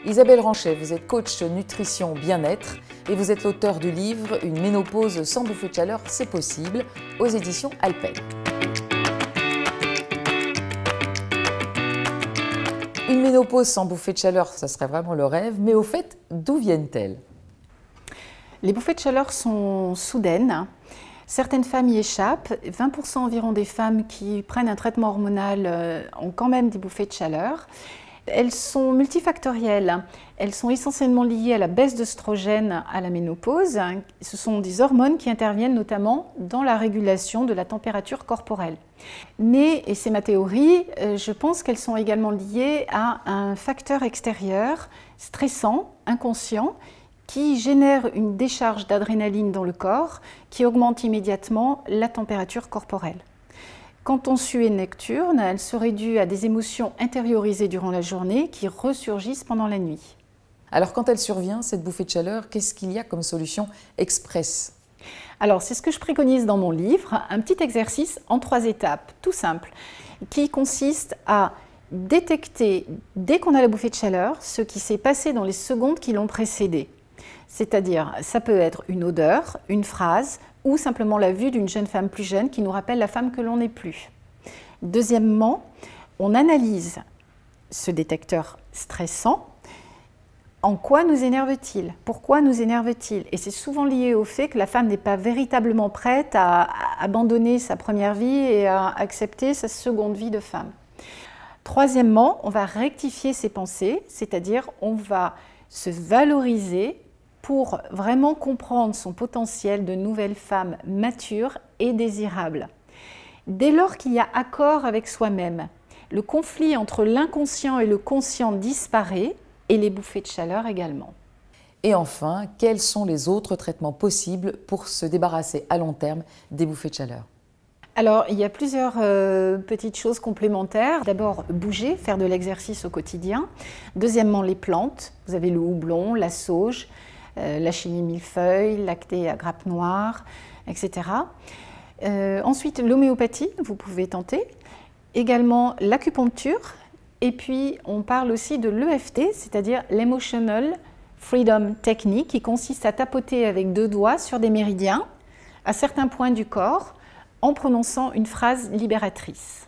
Isabelle Ranchet, vous êtes coach nutrition bien-être et vous êtes l'auteur du livre « Une ménopause sans bouffée de chaleur, c'est possible » aux éditions Alpen. Une ménopause sans bouffée de chaleur, ça serait vraiment le rêve, mais au fait, d'où viennent-elles? Les bouffées de chaleur sont soudaines. Certaines femmes y échappent. 20% environ des femmes qui prennent un traitement hormonal ont quand même des bouffées de chaleur. Elles sont multifactorielles. Elles sont essentiellement liées à la baisse d'œstrogène à la ménopause. Ce sont des hormones qui interviennent notamment dans la régulation de la température corporelle. Mais, et c'est ma théorie, je pense qu'elles sont également liées à un facteur extérieur, stressant, inconscient, qui génère une décharge d'adrénaline dans le corps qui augmente immédiatement la température corporelle. Quand on sue et nocturne, elle serait due à des émotions intériorisées durant la journée qui ressurgissent pendant la nuit. Alors quand elle survient, cette bouffée de chaleur, qu'est-ce qu'il y a comme solution express? Alors c'est ce que je préconise dans mon livre, un petit exercice en 3 étapes, tout simple, qui consiste à détecter, dès qu'on a la bouffée de chaleur, ce qui s'est passé dans les secondes qui l'ont précédée. C'est-à-dire, ça peut être une odeur, une phrase ou simplement la vue d'une jeune femme plus jeune qui nous rappelle la femme que l'on n'est plus. Deuxièmement, on analyse ce détecteur stressant. En quoi nous énerve-t-il? Pourquoi nous énerve-t-il? Et c'est souvent lié au fait que la femme n'est pas véritablement prête à abandonner sa première vie et à accepter sa seconde vie de femme. Troisièmement, on va rectifier ses pensées, c'est-à-dire on va se valoriser pour vraiment comprendre son potentiel de nouvelle femme mature et désirable. Dès lors qu'il y a accord avec soi-même, le conflit entre l'inconscient et le conscient disparaît et les bouffées de chaleur également. Et enfin, quels sont les autres traitements possibles pour se débarrasser à long terme des bouffées de chaleur? Alors, il y a plusieurs petites choses complémentaires. D'abord, bouger, faire de l'exercice au quotidien. Deuxièmement, les plantes. Vous avez le houblon, la sauge, la chenille millefeuille, lactée à grappes noires, etc. Ensuite, l'homéopathie, vous pouvez tenter. Également, l'acupuncture. Et puis, on parle aussi de l'EFT, c'est-à-dire l'Emotional Freedom Technique, qui consiste à tapoter avec 2 doigts sur des méridiens à certains points du corps en prononçant une phrase libératrice.